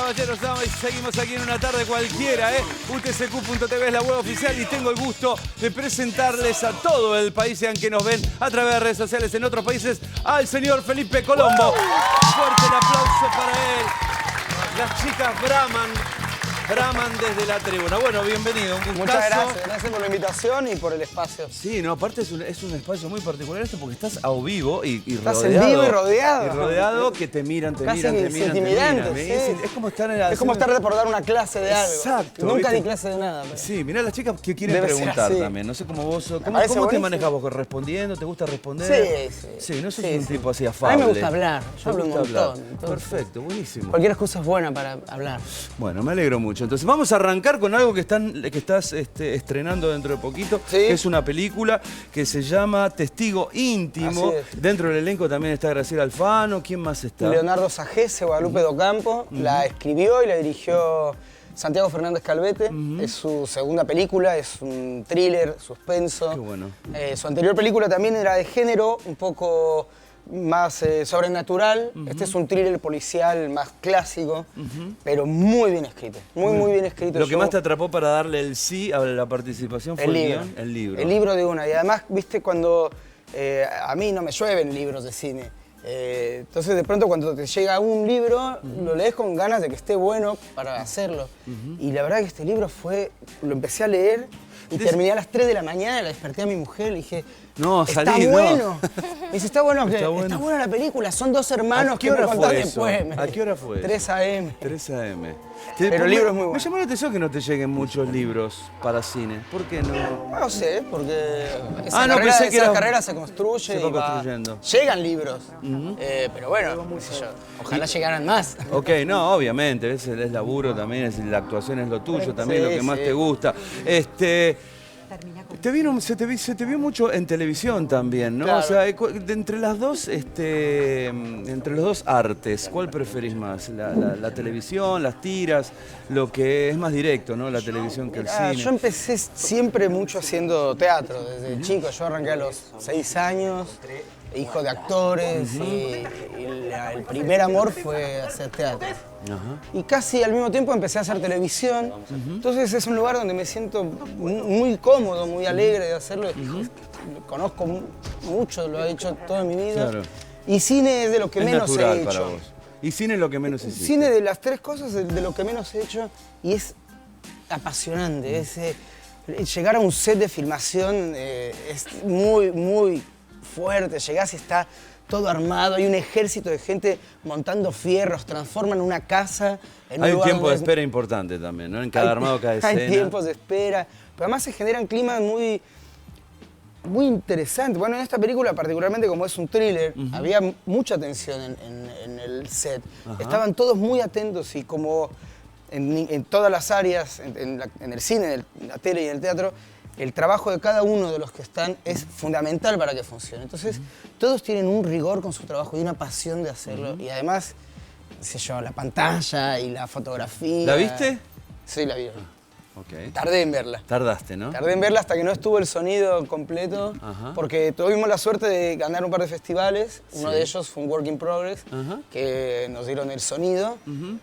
caballeros, damas, y seguimos aquí en una tarde cualquiera, UTCQ.tv es la web oficial y tengo el gusto de presentarles a todo el país, sean que nos ven a través de redes sociales en otros países, al señor Felipe Colombo. Fuerte el aplauso para él. Las chicas braman desde la tribuna. Bueno, bienvenido, un gustazo. Muchas gracias por la invitación y por el espacio. Sí, no, aparte es un espacio muy particular esto porque estás a vivo y estás rodeado. En vivo y rodeado. Y rodeado que te miran. Sí. Es como estar en la... Es como estar por dar una clase de algo. Exacto. Nunca di clase de nada. Pero... Sí, mirá las chicas que quieren Debe preguntar ser también. No sé cómo vos... ¿Cómo te manejas vos? ¿Respondiendo? ¿Te gusta responder? Sí. Sí, no sos un tipo así afable. A mí me gusta hablar. Yo hablo un montón. Perfecto, buenísimo. Cualquier cosa es buena para hablar. Bueno, me alegro mucho. Entonces vamos a arrancar con algo que estás estrenando dentro de poquito, ¿Sí? que es una película que se llama Testigo Íntimo. Dentro del elenco también está Graciela Alfano. ¿Quién más está? Leonardo Sagese, Guadalupe Docampo. La escribió y la dirigió Santiago Fernández Calvete. Es su segunda película, es un thriller, suspenso. Qué bueno. Su anterior película también era de género, un poco más sobrenatural. Este es un thriller policial más clásico, pero muy bien escrito. Muy bien escrito. Lo que más te atrapó para darle el sí a la participación fue el guión. El libro. El libro de una. Y además, viste, cuando a mí no me llueven libros de cine. Entonces, de pronto, cuando te llega un libro, lo lees con ganas de que esté bueno para hacerlo. Y la verdad que este libro lo empecé a leer y terminé a las 3 de la mañana, la desperté a mi mujer y le dije, no, está salí, bueno. No. Me dice, está bueno, está buena la película, son dos hermanos. ¿A qué hora fue eso? Después. ¿A qué hora fue 3 a.m. 3 a.m. Pero el libro es muy bueno. Me llamó la atención que no te lleguen muchos libros para cine. ¿Por qué no? No sé, porque pensé que esa carrera se construye. Se va construyendo. Llegan libros, pero bueno, qué sé yo, ojalá llegaran más. Ok, no, obviamente, es laburo también, la actuación es lo tuyo, también lo que más te gusta. Se te vio mucho en televisión también, ¿no? Claro. O sea, entre las dos, entre los dos artes, ¿cuál preferís más? La televisión, las tiras, lo que es más directo, ¿no? La televisión que el cine. Yo empecé siempre mucho haciendo teatro, desde chico. Yo arranqué a los 6 años, hijo de actores, y el primer amor fue hacer teatro. Y casi al mismo tiempo empecé a hacer televisión. Entonces es un lugar donde me siento muy cómodo, muy alegre de hacerlo. Conozco mucho, lo he hecho toda mi vida. Claro. Y cine es de lo que menos he hecho. Para vos. Y cine es lo que menos hiciste. Cine de las tres cosas es de lo que menos he hecho y es apasionante. Llegar a un set de filmación es muy fuerte. Llegás y está todo armado, hay un ejército de gente montando fierros, transforman una casa en un Hay un lugar tiempo de espera importante también, ¿no? En cada armado, cada escena. Hay tiempos de espera, pero además se generan climas muy interesantes. Bueno, en esta película, particularmente como es un thriller, había mucha tensión en el set. Estaban todos muy atentos y como en todas las áreas, en el cine, en la tele y en el teatro, el trabajo de cada uno de los que están es fundamental para que funcione. Entonces, todos tienen un rigor con su trabajo y una pasión de hacerlo. Y además, qué sé yo, la pantalla y la fotografía. ¿La viste? Sí, la vi. Okay. Tardé en verla. Tardaste, ¿no? Tardé en verla hasta que no estuvo el sonido completo, porque tuvimos la suerte de ganar un par de festivales. Uno de ellos fue un Work in Progress, que nos dieron el sonido.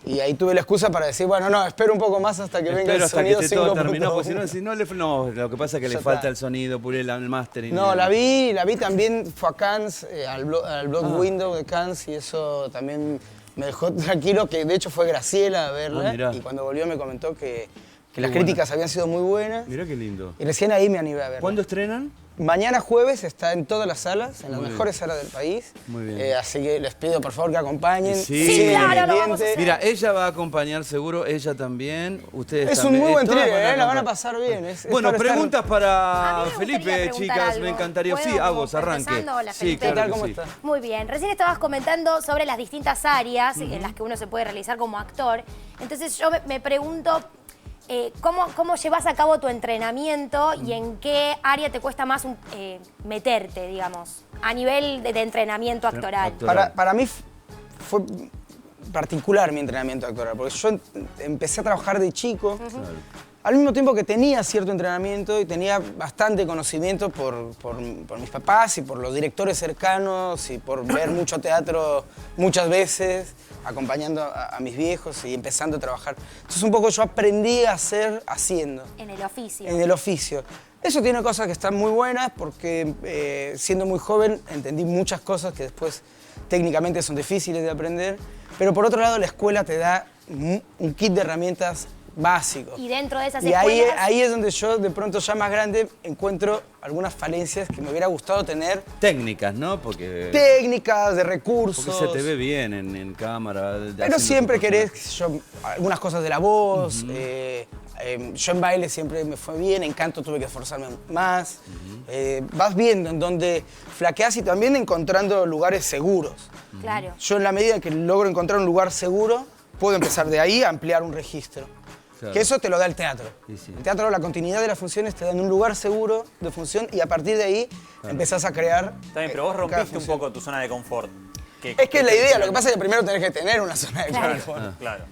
Y ahí tuve la excusa para decir, bueno, no, espero un poco más hasta que venga el sonido 5.1. Terminó, porque no, lo que pasa es que le falta el sonido, pulir el mastering. No, la vi también, fue a Cannes, al blog Window de Cannes, y eso también me dejó tranquilo, que de hecho fue Graciela a verla, y cuando volvió me comentó que las críticas habían sido muy buenas. Mirá qué lindo. Y recién ahí me animé a verla. ¿Cuándo estrenan? Mañana jueves está en todas las salas, en las mejores salas del país. Muy bien. Así que les pido por favor que acompañen. Sí, claro, lo vamos a hacer. Mira, ella va a acompañar seguro, ella también, ustedes es también. Un muy buen thriller, la van a pasar bien. Bueno, preguntas para Felipe, preguntar chicas, algo. me encantaría. ¿Puedo? Sí, Agos, arranque. Hola, sí, Felipe. claro ¿Cómo sí. estás? Muy bien. Recién estabas comentando sobre las distintas áreas en las que uno se puede realizar como actor. Entonces yo me pregunto, ¿cómo llevas a cabo tu entrenamiento y en qué área te cuesta más meterte, digamos, a nivel de entrenamiento actoral? Para mí fue particular mi entrenamiento actoral, porque yo empecé a trabajar de chico, al mismo tiempo que tenía cierto entrenamiento y tenía bastante conocimiento por mis papás y por los directores cercanos y por ver mucho teatro muchas veces. acompañando a mis viejos y empezando a trabajar. Entonces un poco yo aprendí a hacer haciendo. En el oficio. En el oficio. Eso tiene cosas que están muy buenas porque siendo muy joven entendí muchas cosas que después técnicamente son difíciles de aprender, pero por otro lado la escuela te da un kit de herramientas básicos. Y dentro de esas Y escuelas... ahí es donde yo de pronto ya más grande encuentro algunas falencias que me hubiera gustado tener. Técnicas, ¿no? Porque Técnicas, de recursos. se te ve bien en cámara. Pero siempre querés, qué sé yo, algunas cosas de la voz. Yo en baile siempre me fue bien, en canto tuve que esforzarme más. Vas viendo en dónde flaqueás y también encontrando lugares seguros. Claro. Yo en la medida en que logro encontrar un lugar seguro, puedo empezar de ahí a ampliar un registro. Claro. Que eso te lo da el teatro. Sí. El teatro, la continuidad de las funciones te dan un lugar seguro de función y a partir de ahí empezás a crear. Está bien, pero vos cada rompiste un función. poco tu zona de confort. Es que es la idea, lo que pasa es que primero tenés que tener una zona de confort. Claro.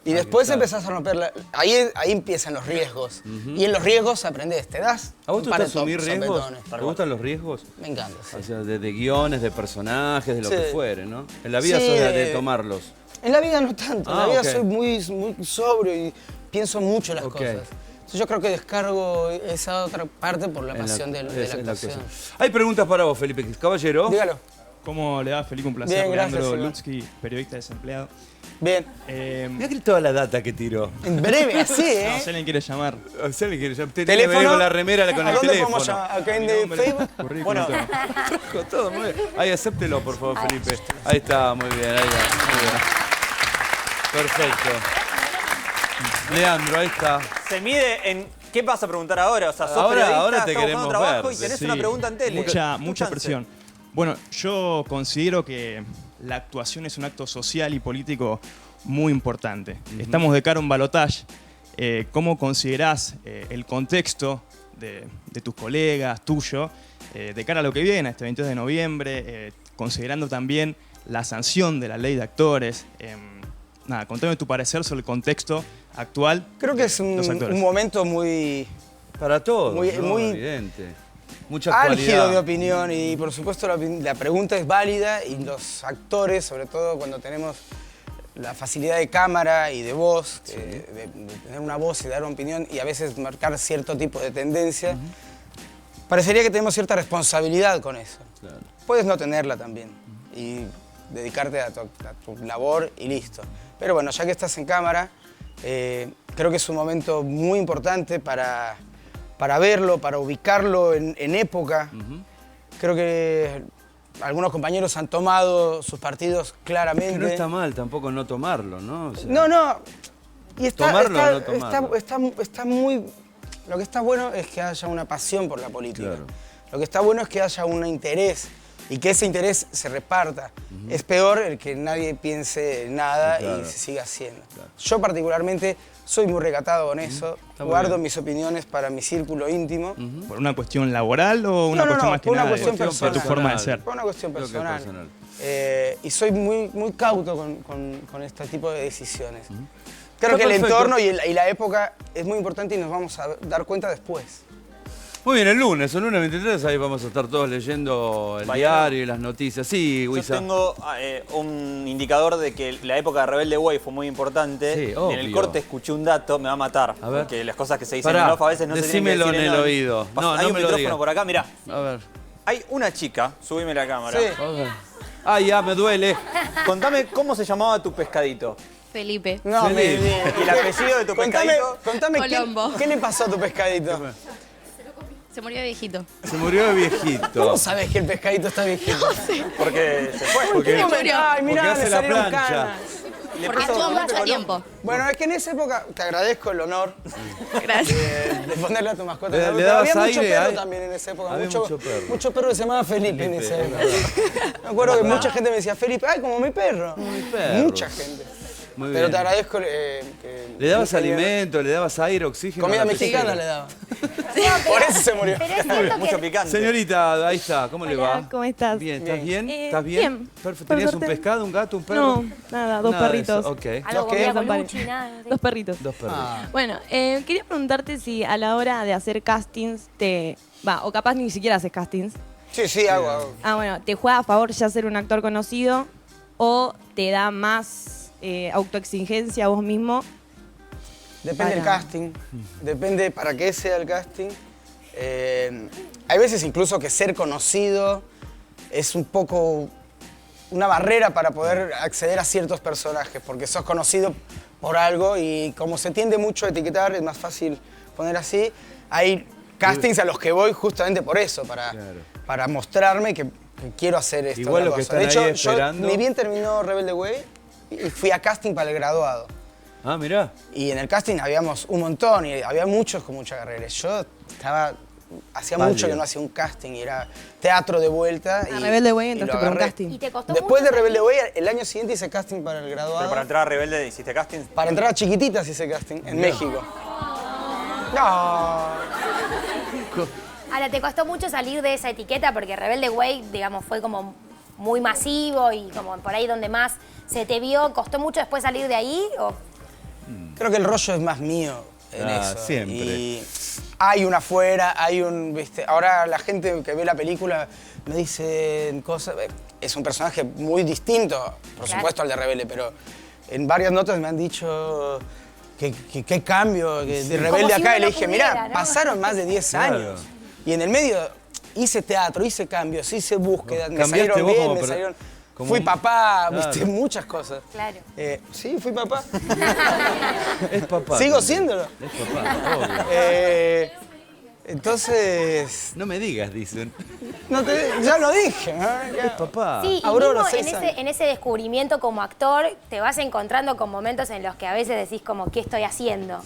Y después empezás a romperla. Ahí empiezan los riesgos. Y en los riesgos aprendés, te das. ¿A vos te un par gusta de asumir riesgos? sopetones. ¿Te gustan los riesgos? Me encanta. Sí. O sea, de guiones, de personajes, de lo Sí. que fuere, ¿no? En la vida Sí, sos de tomarlos. En la vida no tanto, en Ah, la vida ok. soy muy sobrio y pienso mucho las Ok. cosas. Entonces yo creo que descargo esa otra parte por la En la- pasión de es- la en la actuación. Hay preguntas para vos, Felipe. Caballero. Dígalo. ¿Cómo le va, Felipe? Un placer. Bien, gracias, Leandro Iván. Lutsky, periodista desempleado. Bien. Mirá que toda la data que tiró. En breve, así, No, ¿eh? si alguien quiere llamar. O sea, le quiere- ya te ¿Teléfono? tiene con la remera con ¿A el dónde teléfono. podemos llamar? ¿Acá en Mi de nombre, Facebook? currículum, Bueno. todo. Trajo todo, muy bien. Ahí, acéptelo, por favor, Felipe. Ahí está, muy bien, ahí va. Muy bien. Perfecto. Leandro, ahí está. Se mide en... ¿Qué vas a preguntar ahora? O sea, sos Ahora- periodista, ahora te estás queremos buscando trabajo ver. y tenés Sí, una pregunta en tele. Mucha Tu chance. presión. Bueno, yo considero que la actuación es un acto social y político muy importante. Estamos de cara a un balotaje. ¿Cómo considerás el contexto de tus colegas, tuyo, de cara a lo que viene, este 22 de noviembre, considerando también la sanción de la ley de actores? Nada, contame tu parecer sobre el contexto actual. Creo que es de los actores. un momento muy Para todos, Muy- ¿no? muy Evidente. Mucha álgido actualidad. de opinión y por supuesto la pregunta es válida y los actores, sobre todo cuando tenemos la facilidad de cámara y de voz, de tener una voz y dar una opinión y a veces marcar cierto tipo de tendencia, parecería que tenemos cierta responsabilidad con eso. Claro. Puedes no tenerla también y dedicarte a tu labor y listo. Pero bueno, ya que estás en cámara, creo que es un momento muy importante para verlo, para ubicarlo en época. Creo que algunos compañeros han tomado sus partidos claramente. Que no está mal tampoco no tomarlo, ¿no? O sea, No. Y está, Tomarlo o no está- tomarlo. está muy... Lo que está bueno es que haya una pasión por la política. Claro. Lo que está bueno es que haya un interés y que ese interés se reparta. Es peor el que nadie piense nada Claro. y se siga haciendo. Yo particularmente soy muy recatado con eso. Está muy Guardo bien. mis opiniones para mi círculo íntimo. ¿Por una cuestión laboral o una No, cuestión más que por una nada cuestión de personal. tu forma de ser? Por una cuestión Creo que personal. personal. Y soy muy cauto con este tipo de decisiones. Creo Está que el perfecto. entorno y la época es muy importante y nos vamos a dar cuenta después. Muy bien, el lunes 23, ahí vamos a estar todos leyendo el Mañana. diario y las noticias. Sí, Yo Wisa. tengo un indicador de que la época de Rebelde Way fue muy importante. Sí, y en el obvio. corte escuché un dato, me va a matar. A ver. Porque las cosas que se dicen Pará, en off a veces no se tienen que decímelo decir en el on. oído. No, Hay no un me lo micrófono digas. por acá, mirá. A ver. Hay una chica, subime la cámara. Sí. A ver. Ah, ya, me duele. Contame cómo se llamaba tu pescadito. Felipe. No, Feliz. ¿Y el apellido de tu pescadito? Contame Colombo. qué le pasó a tu pescadito. Se murió de viejito. Se murió de viejito. ¿Cómo sabes que el pescadito está viejito? Porque se fue. Porque, ¿Cómo murió? Ay, mirá, porque hace le la salieron plancha. canas. Porque estuvo mucho tiempo. Bueno, es que en esa época te agradezco el honor Gracias. de ponerle a tu mascota. Le Pero dabas había mucho aire, perro hay- también en esa época. había mucho perro. Mucho perro que se llamaba Felipe en esa época. Me acuerdo que mucha gente me decía, Felipe, ay, como mi perro. perro. Mucha gente. Muy Pero bien. te agradezco que... ¿Le dabas que- alimento, le dabas aire, oxígeno? Comida a la mexicana pesquera? le daba. Por eso se murió. Pero es cierto Mucho que picante. Señorita, ahí está, ¿cómo le Hola, va? ¿cómo estás? Bien, ¿estás bien? Bien. ¿Estás bien? Bien, Perfecto. por ¿Tenías un suerte. pescado, un gato, un perro? No, nada, dos Nada de perritos. eso, ok. algo ¿Los comía qué? con Dos Luchi, nada. Dos perritos. Dos perros. Bueno, quería preguntarte si a la hora de hacer castings o capaz ni siquiera haces castings. Sí, hago. Ah, bueno, ¿te juega a favor ya ser un actor conocido o te da más autoexigencia a vos mismo? Depende del casting, depende para qué sea el casting. Hay veces incluso que ser conocido es un poco una barrera para poder acceder a ciertos personajes, porque sos conocido por algo y como se tiende mucho a etiquetar, es más fácil poner así. Hay castings a los que voy justamente por eso, para mostrarme que quiero hacer esto. Igual los que están de hecho, ahí esperando. yo ni bien terminó Rebelde Way y fui a casting para el graduado. Ah, mirá. Y en el casting habíamos un montón y había muchos con mucha carrera. Yo hacía mucho que no hacía un casting y era teatro de vuelta. A Rebelde Way entraste por un casting. ¿Y te costó Después de mucho Rebelde salir? Way, el año siguiente hice casting para el graduado. Pero para entrar a Rebelde hiciste casting. Para entrar a Chiquititas hice casting en México. No. Ahora, ¿te costó mucho salir de esa etiqueta? Porque Rebelde Way, digamos, fue como muy masivo y como por ahí donde más se te vio. ¿Costó mucho después salir de ahí? ¿O? Creo que el rollo es más mío en eso. Siempre. Y hay una afuera, hay un, ¿viste? Ahora la gente que ve la película me dice cosas. Es un personaje muy distinto, por supuesto, al de Rebelde, pero en varias notas me han dicho qué cambio de Rebelde Como si acá. uno Y le dije, pudiera, mirá, ¿no? pasaron más de 10 años. Y en el medio hice teatro, hice cambios, hice búsquedas, me Cambiaste salieron vos bien, como me salieron. como Fui un- papá, Claro. viste, muchas cosas. Claro. Sí, fui papá. Es papá. Sigo también. siéndolo. Es papá, obvio. Entonces, No me digas, dicen. ya lo dije. ¿no? Es papá. Sí, y Aurora, mismo 6 años. en ese descubrimiento como actor, te vas encontrando con momentos en los que a veces decís como, ¿qué estoy haciendo?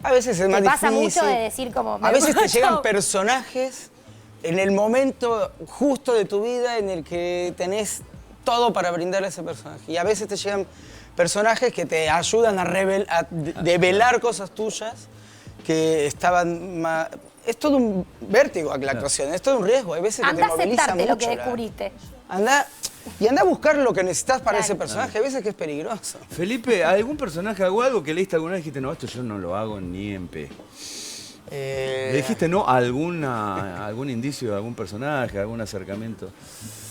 A veces es más Te pasa difícil. mucho de decir como... A veces te chau. llegan personajes en el momento justo de tu vida en el que tenés todo para brindar a ese personaje. Y a veces te llegan personajes que te ayudan a develar cosas tuyas que estaban más... Es todo un vértigo la actuación, es todo un riesgo. Hay veces que Anda te a moviliza aceptarte mucho. lo que descubriste. Anda a buscar lo que necesitas para Claro. ese personaje. A veces que es peligroso. Felipe, ¿algún personaje hago algo que leíste alguna vez y dijiste, no, esto yo no lo hago ni en pe? ¿Le dijiste no a algún indicio de algún personaje, algún acercamiento?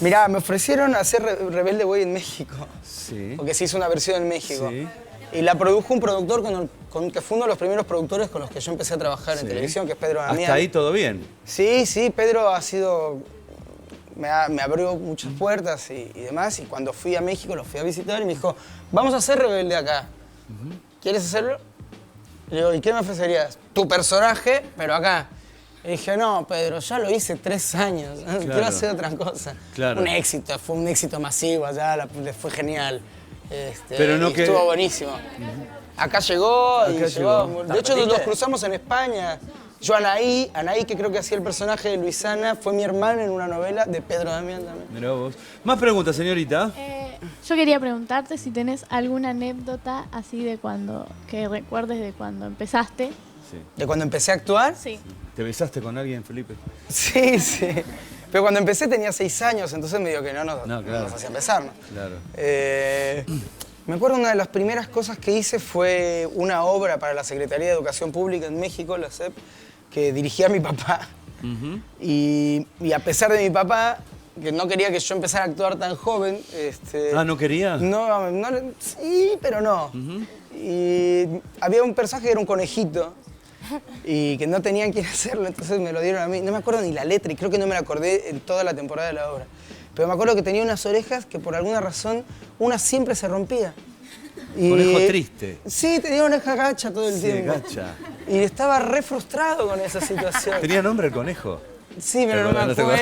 Mirá, me ofrecieron hacer Rebelde Way en México. Sí. Porque se hizo una versión en México. Sí. Y la produjo un productor que fue uno de los primeros productores con los que yo empecé a trabajar en Sí. televisión, que es Pedro Damián. Hasta ahí todo bien. Sí, Pedro ha sido... Me abrió muchas puertas y demás. Y cuando fui a México lo fui a visitar y me dijo, vamos a hacer Rebelde acá. ¿Quieres hacerlo? Le digo, ¿y qué me ofrecerías? Tu personaje, pero acá. Y dije, no, Pedro, ya lo hice 3 años. Quiero hacer otra cosa. Claro. Un éxito, fue un éxito masivo allá, le fue genial. Pero no y que- estuvo buenísimo. Acá llegó y Acá llegó. llegó. De hecho, nos cruzamos en España. Yo, Anaí, que creo que hacía el personaje de Luisana, fue mi hermana en una novela de Pedro Damián también. Mirá vos. Más preguntas, señorita. Yo quería preguntarte si tenés alguna anécdota así de que recuerdes de cuando empezaste. Sí. ¿De cuando empecé a actuar? Sí. ¿Te besaste con alguien, Felipe? Sí. Pero cuando empecé tenía 6 años, entonces me dijo que no claro. nos hacía empezar, ¿no? Claro. Me acuerdo una de las primeras cosas que hice fue una obra para la Secretaría de Educación Pública en México, la SEP, que dirigía mi papá. Y a pesar de mi papá, que no quería que yo empezara a actuar tan joven... ¿No quería? Sí, pero no. Y había un personaje que era un conejito y que no tenían quien hacerlo, entonces me lo dieron a mí. No me acuerdo ni la letra y creo que no me la acordé en toda la temporada de la obra. Pero me acuerdo que tenía unas orejas que por alguna razón una siempre se rompía. Conejo triste. Sí, tenía una oreja gacha todo el Sí, tiempo. gacha. Y estaba re frustrado con esa situación. ¿Tenía nombre el conejo? Sí, pero no me ¿Te acordás?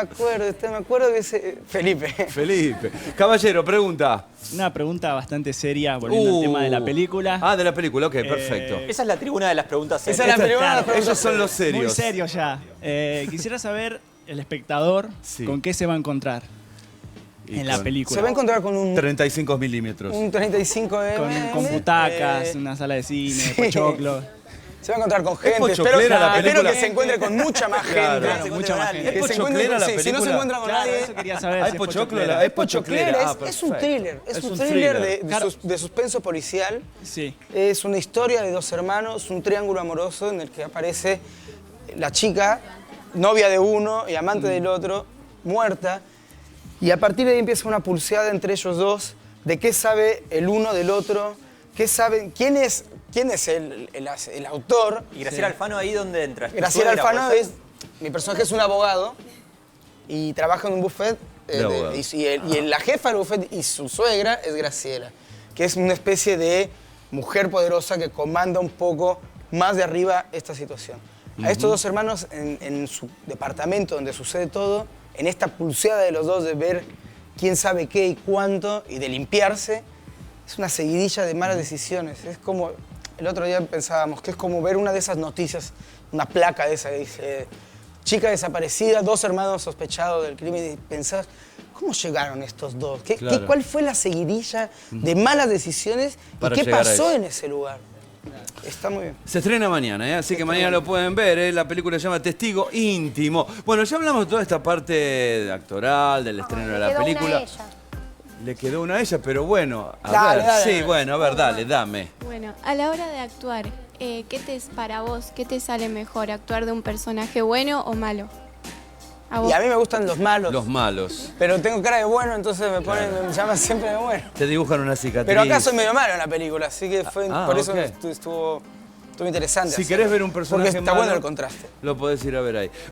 acuerdo, me acuerdo que ese... Felipe. Felipe. Caballero, pregunta. Una pregunta bastante seria, volviendo al tema de la película. Ah, de la película, ok, perfecto. Esa es la tribuna de las preguntas Esa serias. es la primera de las preguntas. Esos son los serios. Muy serio ya. Quisiera saber, el espectador, Sí. ¿con qué se va a encontrar Y en la con película? Se va a encontrar con un 35 milímetros. 35M. Con butacas, una sala de cine, sí. pochoclos. Se va a encontrar con gente. pochoclera la Espero película. que se encuentre con mucha más gente. Claro, mucha más gente. Que ¿Es se encuentre pochoclera con, la sí, si no se película? encuentra con Claro, nadie. eso quería saber. Hay si es pochoclo, pochoclera. es pochoclera. Ah, es un perfecto. thriller. Es un un thriller thriller. de suspenso policial. Sí. Es una historia de 2 hermanos, un triángulo amoroso en el que aparece la chica, novia de uno y amante del otro, muerta. Y a partir de ahí empieza una pulseada entre ellos dos de qué sabe el uno del otro, qué saben, quién es el autor. ¿Y Graciela Alfano ahí dónde entra? Graciela Alfano mi personaje es un abogado y trabaja en un buffet y la jefa del buffet y su suegra es Graciela, que es una especie de mujer poderosa que comanda un poco más de arriba esta situación. A estos dos hermanos en su departamento donde sucede todo, en esta pulseada de los dos de ver quién sabe qué y cuánto y de limpiarse, es una seguidilla de malas decisiones. Es como, el otro día pensábamos que es como ver una de esas noticias, una placa de esa que dice, chica desaparecida, 2 hermanos sospechados del crimen, y pensás, ¿cómo llegaron estos dos? ¿Cuál fue la seguidilla de malas decisiones y qué pasó en ese lugar? Está muy bien. Se estrena mañana, así que mañana lo pueden ver. La película se llama Testigo Íntimo. Bueno, ya hablamos de toda esta parte actoral, del estreno de la película. Le quedó una a ella, pero bueno, dale, dame. Bueno, a la hora de actuar, para vos, ¿qué te sale mejor? ¿Actuar de un personaje bueno o malo? Y a mí me gustan los malos. Los malos. Pero tengo cara de bueno, entonces me llaman siempre de bueno. Te dibujan una cicatriz. Pero acá soy medio malo en la película, así que por eso estuvo interesante. Si querés ver un personaje porque está malo, bueno el contraste. Lo podés ir a ver ahí.